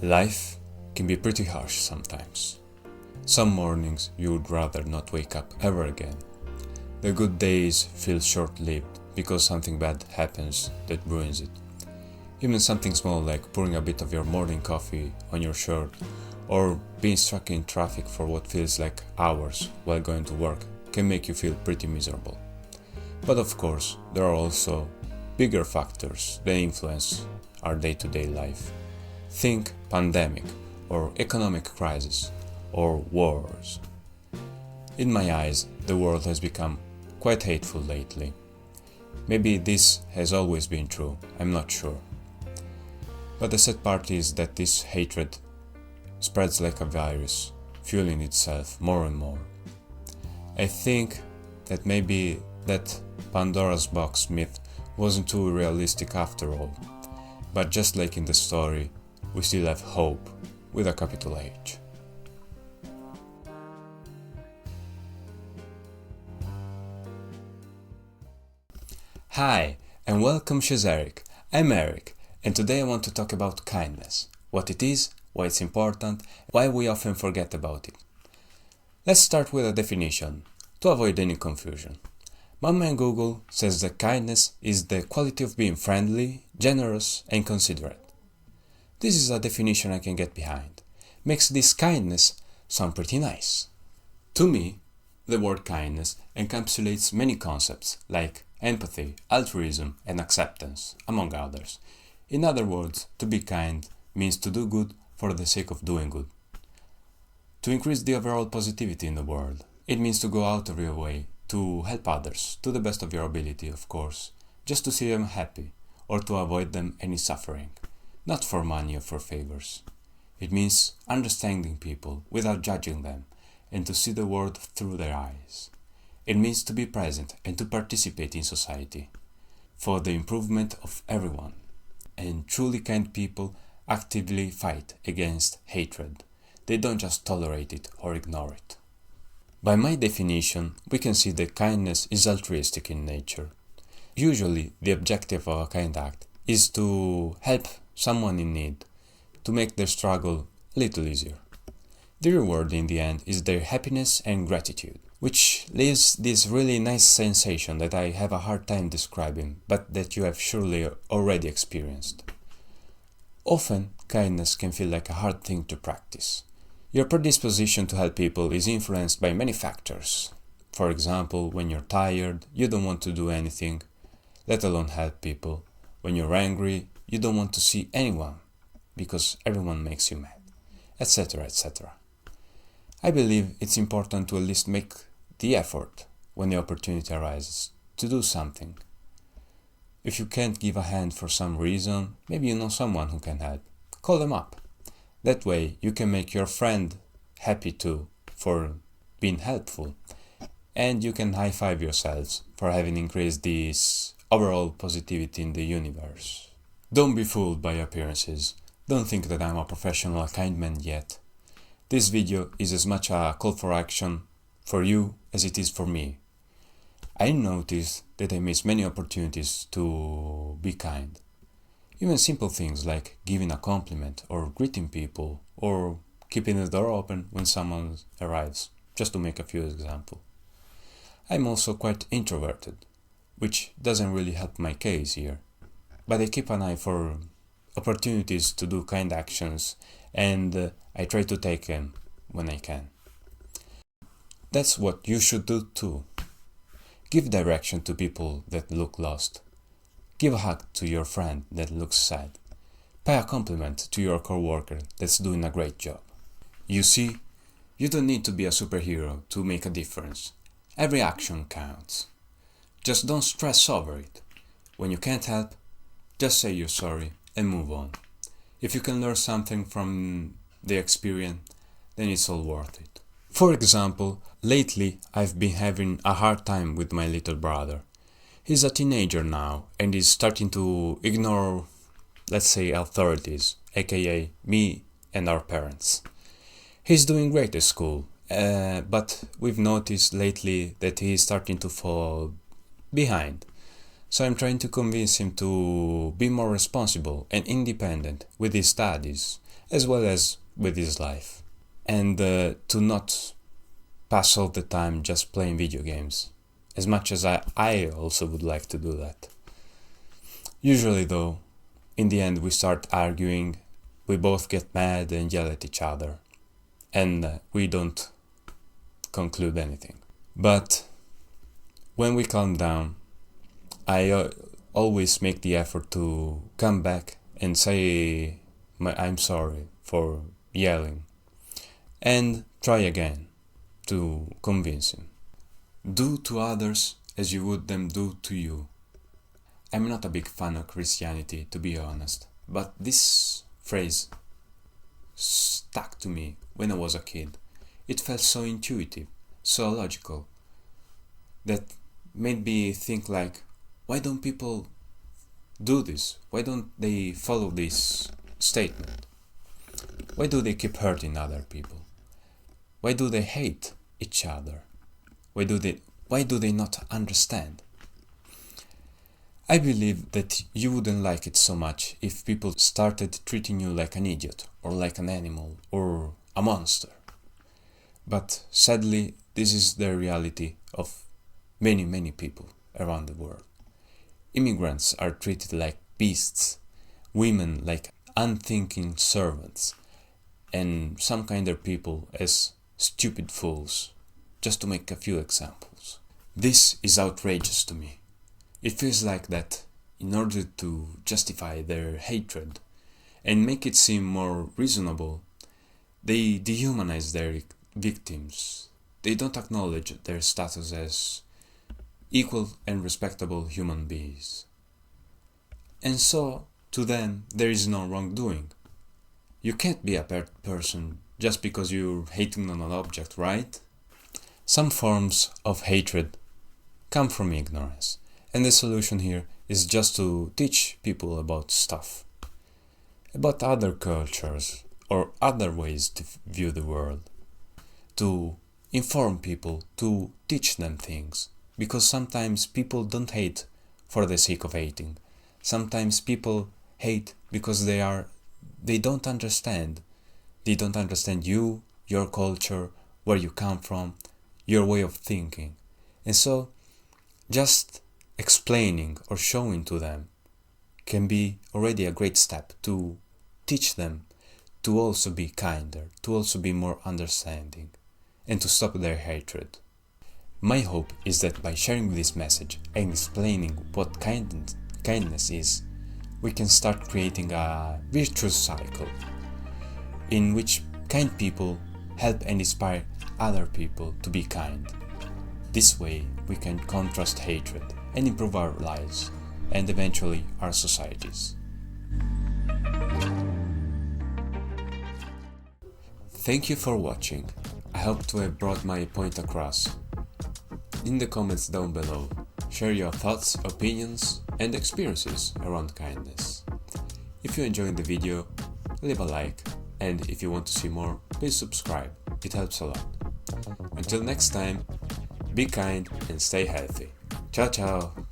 Life can be pretty harsh sometimes. Some mornings you would rather not wake up ever again. The good days feel short-lived because something bad happens that ruins it. Even something small like pouring a bit of your morning coffee on your shirt or being stuck in traffic for what feels like hours while going to work can make you feel pretty miserable. But of course, there are also bigger factors that influence our day-to-day life. Think pandemic, or economic crisis, or wars. In my eyes, the world has become quite hateful lately. Maybe this has always been true, I'm not sure. But the sad part is that this hatred spreads like a virus, fueling itself more and more. I think that maybe that Pandora's box myth wasn't too realistic after all, but just like in the story, we still have hope with a capital H. Hi, and welcome Chez Eric. I'm Eric, and today I want to talk about kindness. What it is, why it's important, why we often forget about it. Let's start with a definition, to avoid any confusion. My man Google says that kindness is the quality of being friendly, generous, and considerate. This is a definition I can get behind. Makes this kindness sound pretty nice. To me, the word kindness encapsulates many concepts like empathy, altruism, and acceptance, among others. In other words, to be kind means to do good for the sake of doing good. To increase the overall positivity in the world, it means to go out of your way to help others, to the best of your ability, of course, just to see them happy, or to avoid them any suffering. Not for money or for favors. It means understanding people without judging them and to see the world through their eyes. It means to be present and to participate in society for the improvement of everyone. And truly kind people actively fight against hatred. They don't just tolerate it or ignore it. By my definition, we can see that kindness is altruistic in nature. Usually, the objective of a kind act is to help someone in need, to make their struggle a little easier. The reward in the end is their happiness and gratitude, which leaves this really nice sensation that I have a hard time describing, but that you have surely already experienced. Often, kindness can feel like a hard thing to practice. Your predisposition to help people is influenced by many factors. For example, when you're tired, you don't want to do anything, let alone help people. When you're angry, you don't want to see anyone because everyone makes you mad, etc., etc. I believe it's important to at least make the effort when the opportunity arises to do something. If you can't give a hand for some reason, maybe you know someone who can help. Call them up. That way you can make your friend happy too for being helpful, and you can high-five yourselves for having increased this overall positivity in the universe. Don't be fooled by appearances. Don't think that I'm a professional kind man yet. This video is as much a call for action for you as it is for me. I noticed that I miss many opportunities to be kind. Even simple things like giving a compliment or greeting people or keeping the door open when someone arrives, just to make a few examples. I'm also quite introverted, which doesn't really help my case here. But I keep an eye for opportunities to do kind actions, and I try to take them when I can. That's what you should do too. Give direction to people that look lost. Give a hug to your friend that looks sad. Pay a compliment to your coworker that's doing a great job. You see, you don't need to be a superhero to make a difference. Every action counts. Just don't stress over it. When you can't help, just say you're sorry and move on. If you can learn something from the experience, then it's all worth it. For example, lately I've been having a hard time with my little brother. He's a teenager now and is starting to ignore, let's say, authorities, aka me and our parents. He's doing great at school, but we've noticed lately that he's starting to fall behind. So I'm trying to convince him to be more responsible and independent with his studies as well as with his life. And to not pass all the time just playing video games, as much as I also would like to do that. Usually though, in the end we start arguing, we both get mad and yell at each other, and we don't conclude anything. But when we calm down, I always make the effort to come back and say I'm sorry for yelling, and try again to convince him. Do to others as you would them do to you. I'm not a big fan of Christianity, to be honest, but this phrase stuck to me when I was a kid. It felt so intuitive, so logical, that made me think like, why don't people do this? Why don't they follow this statement? Why do they keep hurting other people? Why do they hate each other? Why do they not understand? I believe that you wouldn't like it so much if people started treating you like an idiot, or like an animal, or a monster. But sadly, this is the reality of many people around the world. Immigrants are treated like beasts, women like unthinking servants, and some kinder people as stupid fools, just to make a few examples. This is outrageous to me. It feels like that in order to justify their hatred and make it seem more reasonable, they dehumanize their victims. They don't acknowledge their status as equal and respectable human beings. And so, to them, there is no wrongdoing. You can't be a bad person just because you're hating on an object, right? Some forms of hatred come from ignorance, and the solution here is just to teach people about stuff, about other cultures or other ways to view the world, to inform people, to teach them things, because sometimes people don't hate for the sake of hating. Sometimes people hate because they don't understand. They don't understand you, your culture, where you come from, your way of thinking. And so, just explaining or showing to them can be already a great step to teach them to also be kinder, to also be more understanding, and to stop their hatred. My hope is that by sharing this message and explaining what kindness is, we can start creating a virtuous cycle in which kind people help and inspire other people to be kind. This way we can contrast hatred and improve our lives and eventually our societies. Thank you for watching. I hope to have brought my point across. In the comments down below, share your thoughts, opinions, and experiences around kindness. If you enjoyed the video, leave a like, and if you want to see more, please subscribe. It helps a lot. Until next time, be kind and stay healthy. Ciao ciao!